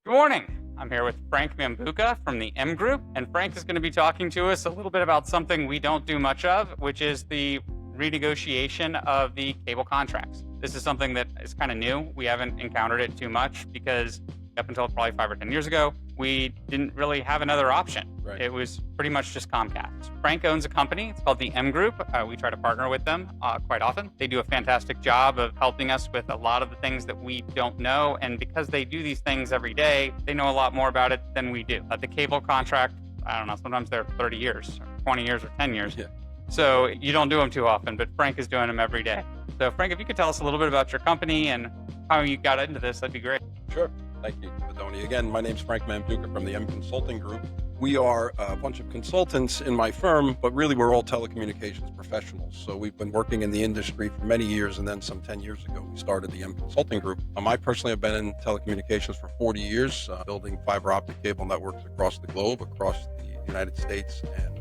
Good morning. I'm here with Frank Mambuka from the M Group, and Frank is going to be talking to us a little bit about something we don't do much of, which is the renegotiation of the cable contracts. This is something that is kind of new. We haven't encountered it too much because up until probably 5 or 10 years ago, we didn't really have another option. Right. It was pretty much just Comcast. Frank owns a company. It's called the M Group. We try to partner with them quite often. They do a fantastic job of helping us with a lot of the things that we don't know. And because they do these things every day, they know a lot more about it than we do. The cable contract, I don't know, sometimes they're 30 years, or 20 years, or 10 years. Yeah. So you don't do them too often, but Frank is doing them every day. So Frank, if you could tell us a little bit about your company and how you got into this, that'd be great. Sure. Thank you, Tony. Again, my name's Frank Mambuka from the M Consulting Group. We are a bunch of consultants in my firm, but really we're all telecommunications professionals. So we've been working in the industry for many years, and then some 10 years ago, we started the M Consulting Group. I personally have been in telecommunications for 40 years, building fiber optic cable networks across the globe, across the United States and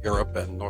Europe and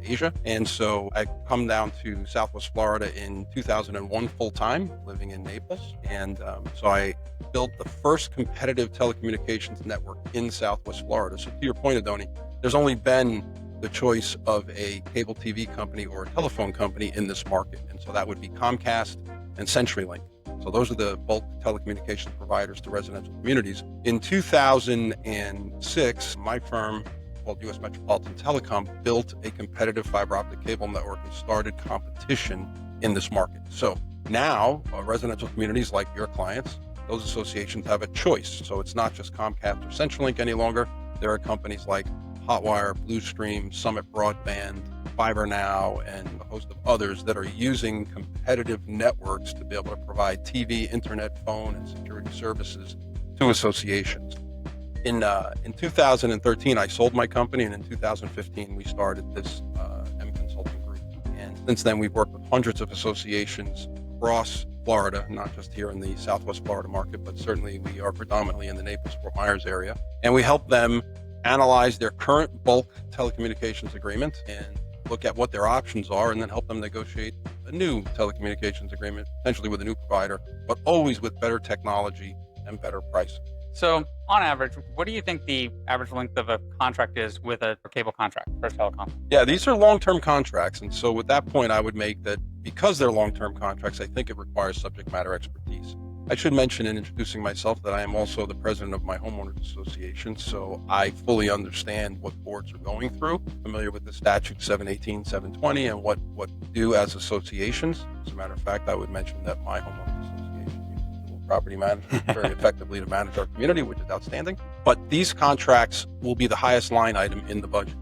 Asia. And so I come down to Southwest Florida in 2001 full-time, living in Naples. And so I built the first competitive telecommunications network in Southwest Florida. So to your point, Adoni, there's only been the choice of a cable TV company or a telephone company in this market. And so that would be Comcast and CenturyLink. So those are the bulk telecommunications providers to residential communities. In 2006, my firm, called U.S. Metropolitan Telecom, built a competitive fiber optic cable network and started competition in this market. So now residential communities like your clients, those associations have a choice. So it's not just Comcast or CenturyLink any longer. There are companies like Hotwire, Bluestream, Summit Broadband, Fiber Now, and a host of others that are using competitive networks to be able to provide TV, internet, phone, and security services to associations. In 2013, I sold my company, and in 2015, we started this M Consulting Group. And since then, we've worked with hundreds of associations across Florida, not just here in the Southwest Florida market, but certainly we are predominantly in the Naples-Fort Myers area. And we help them analyze their current bulk telecommunications agreement and look at what their options are, and then help them negotiate a new telecommunications agreement, potentially with a new provider, but always with better technology and better pricing. So on average, what do you think the average length of a contract is with a cable contract for telecom? Yeah, these are long-term contracts. And so with that point, I would make that because they're long-term contracts, I think it requires subject matter expertise. I should mention in introducing myself that I am also the president of my homeowners association. So I fully understand what boards are going through, familiar with the statute 718, 720, and what we do as associations. As a matter of fact, I would mention that my homeowners association property management very effectively to manage our community, which is outstanding. But these contracts will be the highest line item in the budget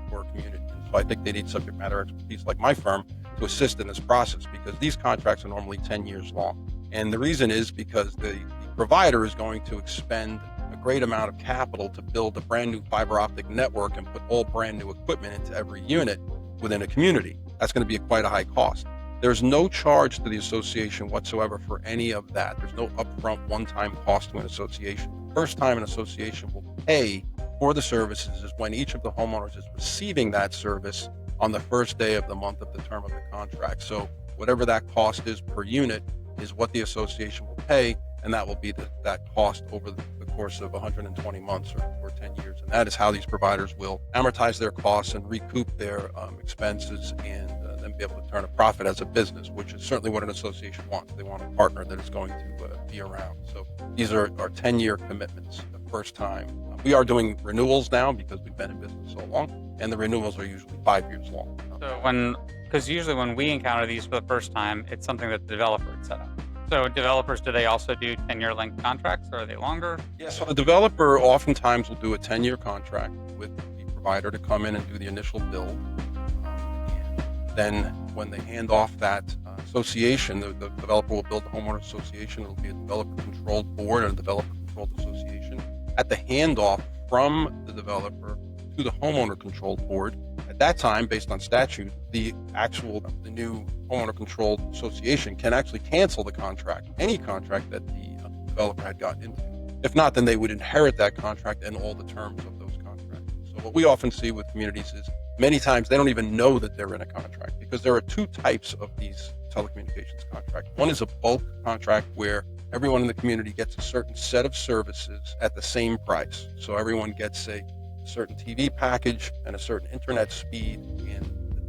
for a community. And so I think they need subject matter expertise like my firm to assist in this process, because these contracts are normally 10 years long. And the reason is because the provider is going to expend a great amount of capital to build a brand new fiber optic network and put all brand new equipment into every unit within a community. That's going to be quite a high cost. There's no charge to the association whatsoever for any of that. There's no upfront one-time cost to an association. First time an association will pay for the services is when each of the homeowners is receiving that service on the first day of the month of the term of the contract. So whatever that cost is per unit is what the association will pay, and that will be that cost over the course of 120 months or 10 years. And that is how these providers will amortize their costs and recoup their expenses and then be able to turn a profit as a business, which is certainly what an association wants. They want a partner that is going to be around. So these are our 10-year commitments the first time. We are doing renewals now because we've been in business so long, and the renewals are usually 5 years long. So because usually when we encounter these for the first time, it's something that the developer had set up. So developers, do they also do 10-year length contracts, or are they longer? Yeah, so the developer oftentimes will do a 10-year contract with the provider to come in and do the initial build. Then when they hand off that association, the developer will build the homeowner association. It'll be a developer-controlled board and a developer-controlled association. At the handoff from the developer to the homeowner-controlled board, at that time, based on statute, the new homeowner-controlled association can actually cancel the contract, any contract that the developer had gotten into. If not, then they would inherit that contract and all the terms of those contracts. So what we often see with communities is many times they don't even know that they're in a contract, because there are two types of these telecommunications contracts. One is a bulk contract where everyone in the community gets a certain set of services at the same price. So everyone gets a certain TV package and a certain internet speed, and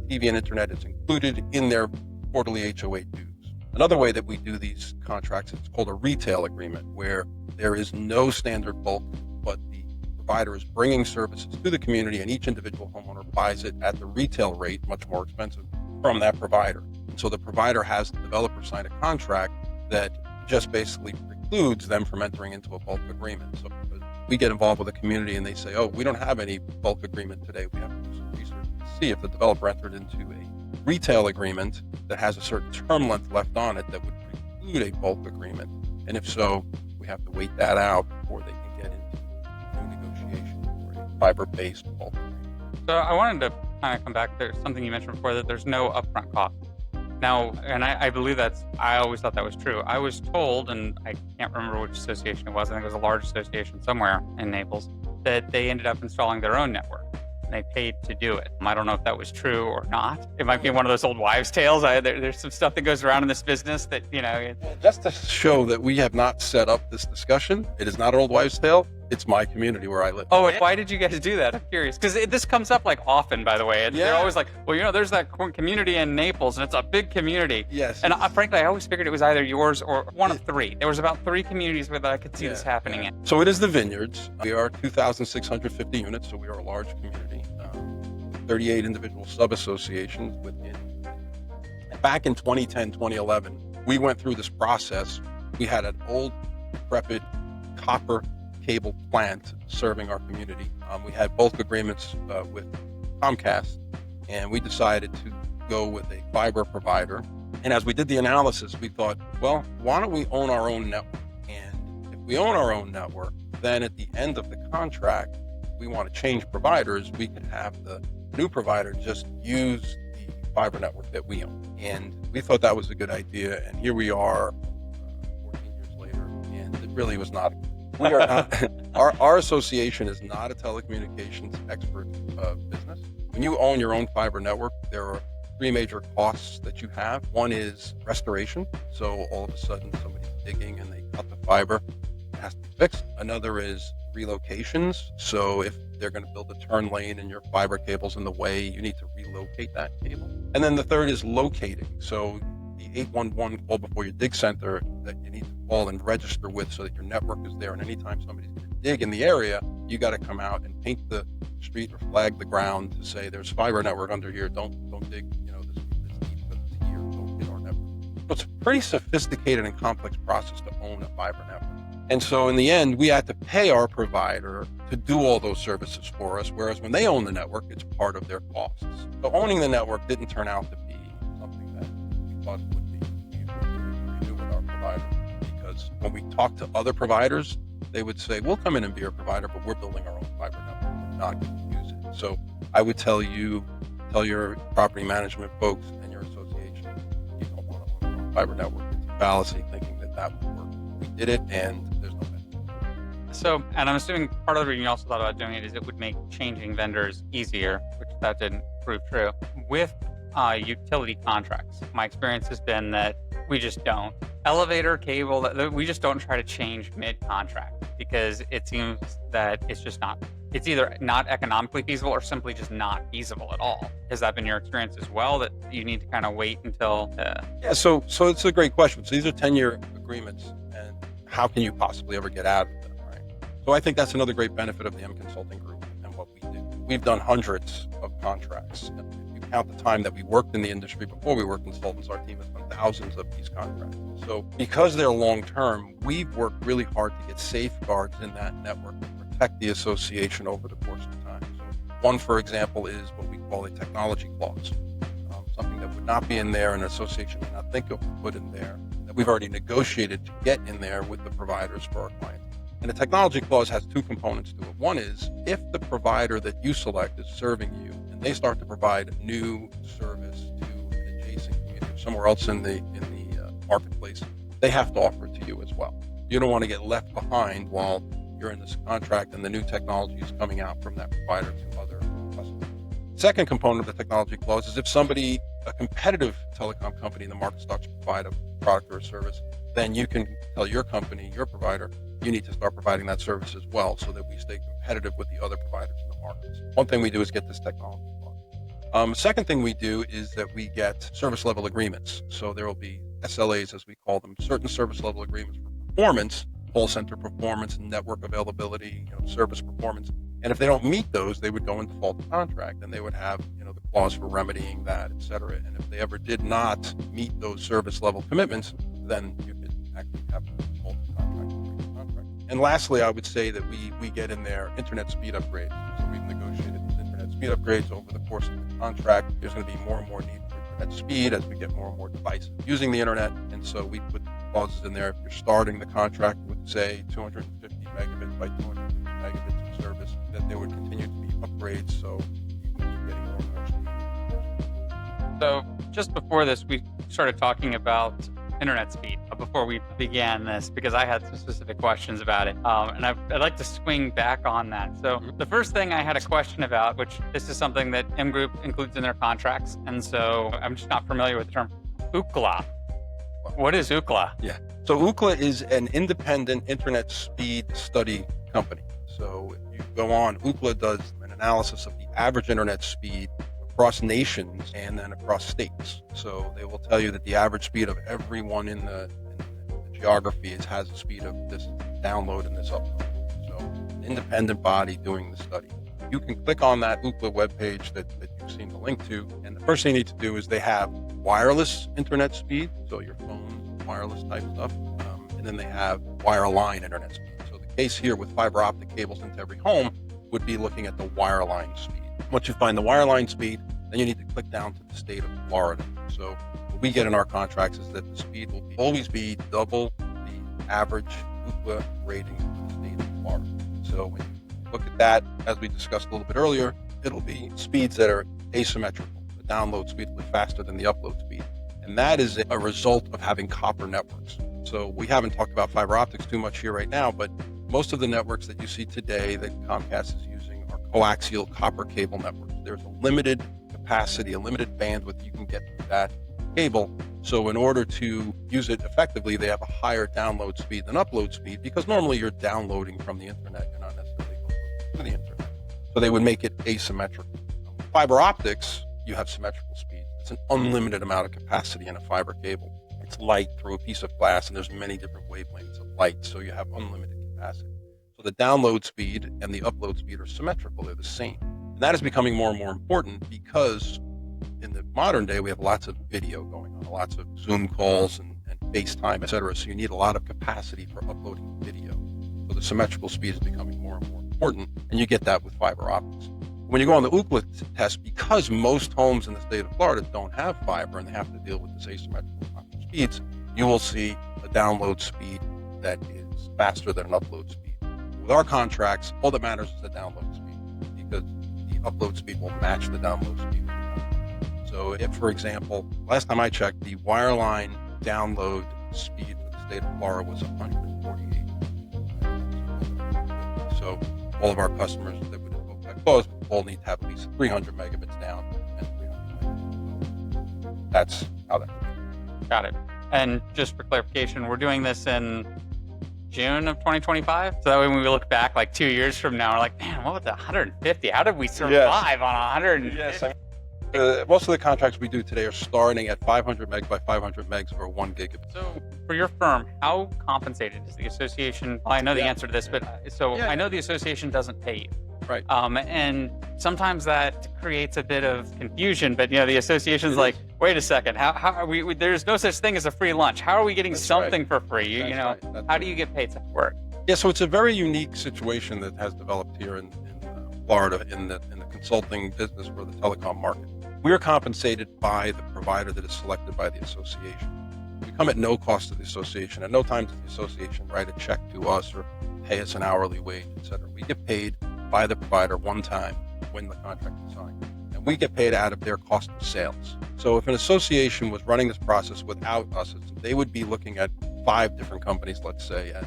the TV and internet is included in their quarterly HOA dues. Another way that we do these contracts is called a retail agreement, where there is no standard bulk, but the provider is bringing services to the community, and each individual homeowner buys it at the retail rate, much more expensive, from that provider. And so the provider has the developer sign a contract that just basically precludes them from entering into a bulk agreement. So we get involved with the community and they say, oh, we don't have any bulk agreement today. We have to do some research to see if the developer entered into a retail agreement that has a certain term length left on it that would preclude a bulk agreement. And if so, we have to wait that out before they can get into new negotiations for a fiber-based bulk agreement. So I wanted to kind of come back to something you mentioned before, that there's no upfront cost. Now, and I believe I always thought that was true. I was told, and I can't remember which association it was, I think it was a large association somewhere in Naples, that they ended up installing their own network. And they paid to do it. I don't know if that was true or not. It might be one of those old wives' tales. There's some stuff that goes around in this business that, Just to show that we have not set up this discussion, it is not an old wives' tale. It's my community where I live. Oh, why did you guys do that? I'm curious. Because this comes up like often, by the way. They're always like, well, there's that community in Naples, and it's a big community. Yes. And frankly, I always figured it was either yours or one of three. There was about 3 communities where I could see this happening in. So it is the Vineyards. We are 2,650 units, so we are a large community. 38 individual sub-associations within. Back in 2010, 2011, we went through this process. We had an old, decrepit copper cable plant serving our community. We had bulk agreements with Comcast, and we decided to go with a fiber provider. And as we did the analysis, we thought, well, why don't we own our own network? And if we own our own network, then at the end of the contract, if we want to change providers, we could have the new provider just use the fiber network that we own. And we thought that was a good idea. And here we are 14 years later, and it really was not. We are not, our association is not a telecommunications expert business. When you own your own fiber network, there are 3 major costs that you have. One is restoration. So all of a sudden somebody's digging and they cut the fiber, it has to be fixed. Another is relocations. So if they're going to build a turn lane and your fiber cable's in the way, you need to relocate that cable. And then the third is locating. So the 811 call before your dig center that you need to call and register with so that your network is there. And anytime somebody's going to dig in the area, you got to come out and paint the street or flag the ground to say there's fiber network under here. Don't dig, this deep, but it's here. Don't hit our network. So it's a pretty sophisticated and complex process to own a fiber network. And so in the end, we had to pay our provider to do all those services for us, whereas when they own the network, it's part of their costs. So owning the network didn't turn out to be something that we thought it would be. We knew with our provider, because when we talked to other providers, they would say, we'll come in and be your provider, but we're building our own fiber network. We're not going to use it. So I would tell your property management folks and your association, you don't want to own your own fiber network. It's a fallacy thinking that would work. We did it, and there's no benefit. So, and I'm assuming part of the reason you also thought about doing it is it would make changing vendors easier, which that didn't prove true. With utility contracts, my experience has been that we just don't. Elevator, cable, we just don't try to change mid-contract because it seems that it's either not economically feasible or simply just not feasible at all. Has that been your experience as well, that you need to kind of wait until? Yeah, so it's a great question. So these are 10-year agreements, and how can you possibly ever get out of them, right? So I think that's another great benefit of the M Consulting Group and what we do. We've done hundreds of contracts. If you count the time that we worked in the industry before we were consultants, our team has done thousands of these contracts. So because they're long-term, we've worked really hard to get safeguards in that network to protect the association over the course of time. So one, for example, is what we call a technology clause, something that would not be in there, an association may not think of to put in there, that we've already negotiated to get in there with the providers for our clients. And the technology clause has 2 components to it. One is if the provider that you select is serving you and they start to provide new service to an adjacent community or somewhere else in the marketplace, they have to offer it to you as well. You don't want to get left behind while you're in this contract and the new technology is coming out from that provider to other customers. Second component of the technology clause is if a competitive telecom company in the market starts to provide a product or a service, then you can tell your company, your provider, you need to start providing that service as well so that we stay competitive with the other providers in the markets. One thing we do is get this technology. Second thing we do is that we get service level agreements. So there will be SLAs, as we call them, certain service level agreements for performance, call center performance, network availability, service performance. And if they don't meet those, they would go in default contract, and they would have, the clause for remedying that, et cetera. And if they ever did not meet those service level commitments, then you could actually have a default contract. And lastly, I would say that we get in there internet speed upgrades. So we've negotiated these internet speed upgrades over the course of the contract. There's going to be more and more need for internet speed as we get more and more devices using the internet. And so we put clauses in there. If you're starting the contract with, say, 250 megabits by 250 megabits of service, that there would continue to be upgrades so you can keep getting more and more speed. So just before this, we started talking about internet speed before we began this, because I had some specific questions about it. And I'd like to swing back on that. So the first thing I had a question about, which this is something that M Group includes in their contracts, and so I'm just not familiar with the term UCLA. What is UCLA? Yeah. So UCLA is an independent internet speed study company. So if you go on, UCLA does an analysis of the average internet speed across nations and then across states. So they will tell you that the average speed of everyone in the geography has a speed of this download and this upload. So an independent body doing the study. You can click on that UCLA webpage that you've seen the link to, and the first thing you need to do is they have wireless internet speed, so your phone, wireless type stuff, and then they have wireline internet speed. So the case here with fiber optic cables into every home would be looking at the wireline speed. Once you find the wireline speed, then you need to click down to the state of Florida. So what we get in our contracts is that the speed will always be double the average UCLA rating for the state of Florida. So when you look at that, as we discussed a little bit earlier, it'll be speeds that are asymmetrical. The download speed will be faster than the upload speed. And that is a result of having copper networks. So we haven't talked about fiber optics too much here right now, but most of the networks that you see today that Comcast is using are coaxial copper cable networks. There's a limited capacity, a limited bandwidth you can get through that cable. So in order to use it effectively, they have a higher download speed than upload speed, because normally you're downloading from the internet, you're not necessarily uploading to the internet. So they would make it asymmetrical. Fiber optics, you have symmetrical speed. It's an unlimited amount of capacity in a fiber cable. It's light through a piece of glass, and there's many different wavelengths of light, so you have unlimited capacity. So the download speed and the upload speed are symmetrical. They're the same. And that is becoming more and more important, because in the modern day, we have lots of video going on, lots of Zoom calls and FaceTime, et cetera. So you need a lot of capacity for uploading video. So the symmetrical speed is becoming more and more important, and you get that with fiber optics. When you go on the UCLA test, because most homes in the state of Florida don't have fiber and they have to deal with this asymmetrical speeds, you will see a download speed that is faster than an upload speed. With our contracts, all that matters is the download speed, because the upload speed will match the download speed. So if, for example, last time I checked, the wireline download speed for the state of Florida was 148. So all of our customers that would invoke that clause all need to have at least 300 megabits down and 300 megabits. So that's how that works. Got it. And just for clarification, we're doing this in June of 2025. So that way when we look back like 2 years from now, we're like, man, what was the 150? How did we survive on 150? Yes. Most of the contracts we do today are starting at 500 meg by 500 megs for 1 gigabit. So for your firm, how compensated is the association? Well, I know the answer to this, but I know the association doesn't pay you. Right. And sometimes that creates a bit of confusion, but the association's like, wait a second, how are we, there's no such thing as a free lunch. How are we getting something for free? How do you get paid to work? Yeah, so it's a very unique situation that has developed here in Florida in the consulting business for the telecom market. We are compensated by the provider that is selected by the association. We come at no cost to the association. At no time does the association write a check to us or pay us an hourly wage, et cetera. We get paid by the provider one time when the contract is signed. And we get paid out of their cost of sales. So if an association was running this process without us, they would be looking at 5 different companies, let's say, as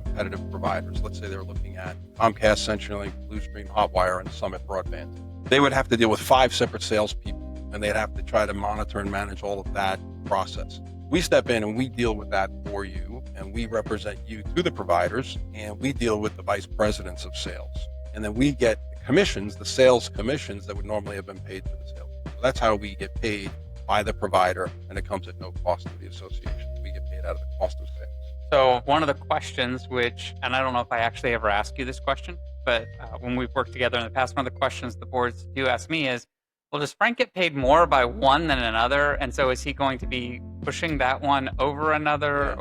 competitive providers. Let's say they're looking at Comcast, CenturyLink, Bluestream, Hotwire, and Summit Broadband. They would have to deal with 5 separate salespeople, and they'd have to try to monitor and manage all of that process. We step in and we deal with that for you, and we represent you to the providers, and we deal with the vice presidents of sales. And then we get commissions, the sales commissions that would normally have been paid to the sales. So that's how we get paid by the provider, and it comes at no cost to the association. We get paid out of the cost of sales. So one of the questions which, and I don't know if I actually ever asked you this question, but when we've worked together in the past, one of the questions the boards do ask me is, well, does Frank get paid more by one than another? And so is he going to be pushing that one over another?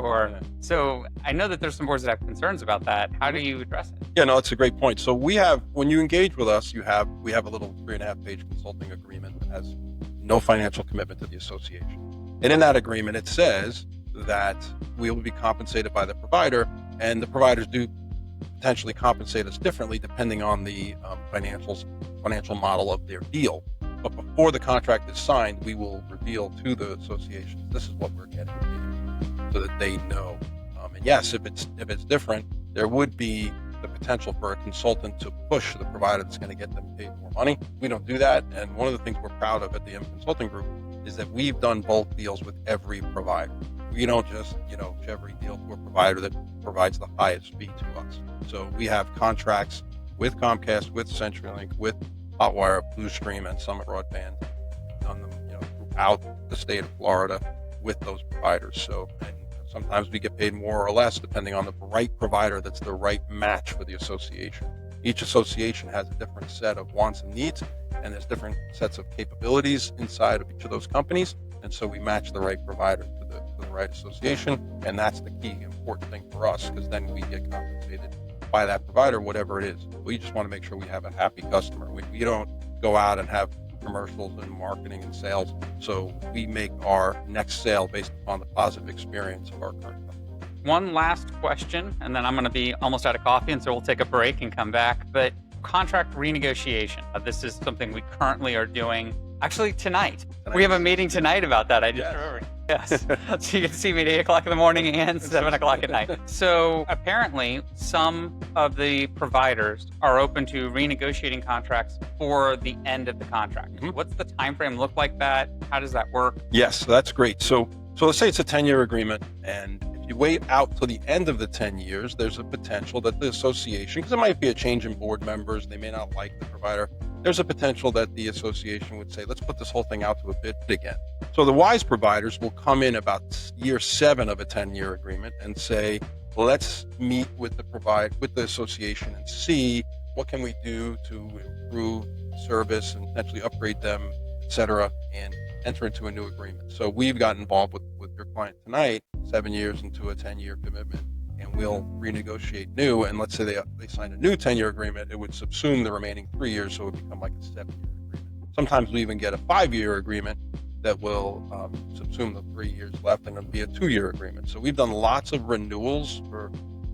So I know that there's some boards that have concerns about that. How do you address it? Yeah, no, it's a great point. So when you engage with us, we have a little 3.5-page consulting agreement that has no financial commitment to the association. And in that agreement, it says that we will be compensated by the provider, and the providers do potentially compensate us differently depending on the financial model of their deal. But before the contract is signed, we will reveal to the association, this is what we're getting paid, so that they know. And yes, if it's different, there would be the potential for a consultant to push the provider that's going to get them paid more money. We don't do that. And one of the things we're proud of at the M Consulting Group is that we've done bulk deals with every provider. We don't just, every deal to a provider that provides the highest fee to us. So we have contracts with Comcast, with CenturyLink, with Hotwire, Bluestream, and Summit Broadband, done them, throughout the state of Florida with those providers. So, and sometimes we get paid more or less depending on the right provider that's the right match for the association. Each association has a different set of wants and needs, and there's different sets of capabilities inside of each of those companies. And so we match the right provider to the right association, and that's the key important thing for us, because then we get compensated by that provider, whatever it is. We just want to make sure we have a happy customer. We don't go out and have commercials and marketing and sales. So we make our next sale based upon the positive experience of our current customer. One last question, and then I'm going to be almost out of coffee, and so we'll take a break and come back. But contract renegotiation. This is something we currently are doing. Actually, tonight. We have a meeting tonight about that. I just remembered. Yes. So you can see me at 8 o'clock in the morning and 7 o'clock at night. So apparently, some of the providers are open to renegotiating contracts for the end of the contract. Mm-hmm. What's the time frame look like that? How does that work? Yes, that's great. So let's say it's a 10-year agreement, and if you wait out till the end of the 10 years, there's a potential that the association, because it might be a change in board members, they may not like the provider, there's a potential that the association would say, let's put this whole thing out to a bid again. So the wise providers will come in about year 7 of a 10-year agreement and say, well, let's meet with the association and see what can we do to improve service and potentially upgrade them, et cetera, and enter into a new agreement. So we've gotten involved with your client tonight, 7 years into a 10-year commitment, and we'll renegotiate new. And let's say they sign a new 10-year agreement, it would subsume the remaining 3 years, so it would become like a 7-year agreement. Sometimes we even get a 5-year agreement that will subsume the 3 years left, and it'll be a 2-year agreement. So we've done lots of renewals for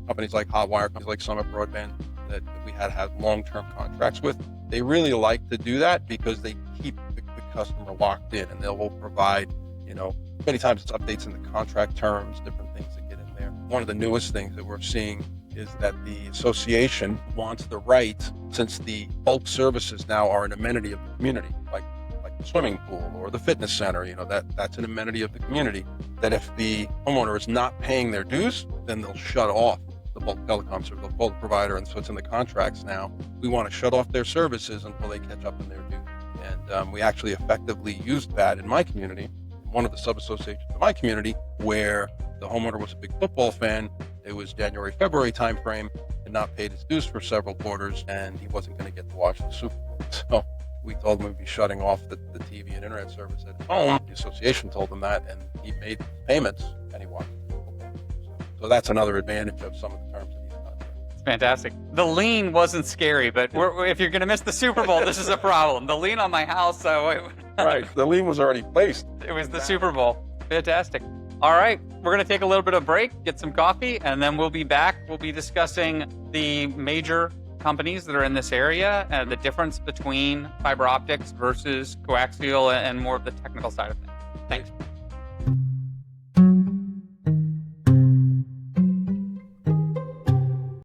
companies like Hotwire, companies like Summit Broadband that we had long-term contracts with. They really like to do that because they keep the customer locked in, and they will provide, many times it's updates in the contract terms, different things that get in there. One of the newest things that we're seeing is that the association wants the right, since the bulk services now are an amenity of the community, like the swimming pool or the fitness center, that's an amenity of the community, that if the homeowner is not paying their dues, then they'll shut off the bulk telecom service, they'll call the provider, and so it's in the contracts now. We want to shut off their services until they catch up in their dues. And we actually effectively used that in my community, one of the sub-associations in my community, where the homeowner was a big football fan. It was January, February timeframe, had not paid his dues for several quarters, and he wasn't going to get to watch the Super Bowl. So we told him we'd be shutting off the TV and internet service at his home. The association told him that, and he made payments, and he watched the football. So that's another advantage of some of the terms of these contracts. It's fantastic. The lien wasn't scary, but if you're going to miss the Super Bowl, this is a problem. The lien on my house, right, the lien was already placed. It was the Super Bowl. Fantastic. All right, we're going to take a little bit of a break, get some coffee, and then we'll be back. We'll be discussing the major companies that are in this area and the difference between fiber optics versus coaxial and more of the technical side of things. Thanks.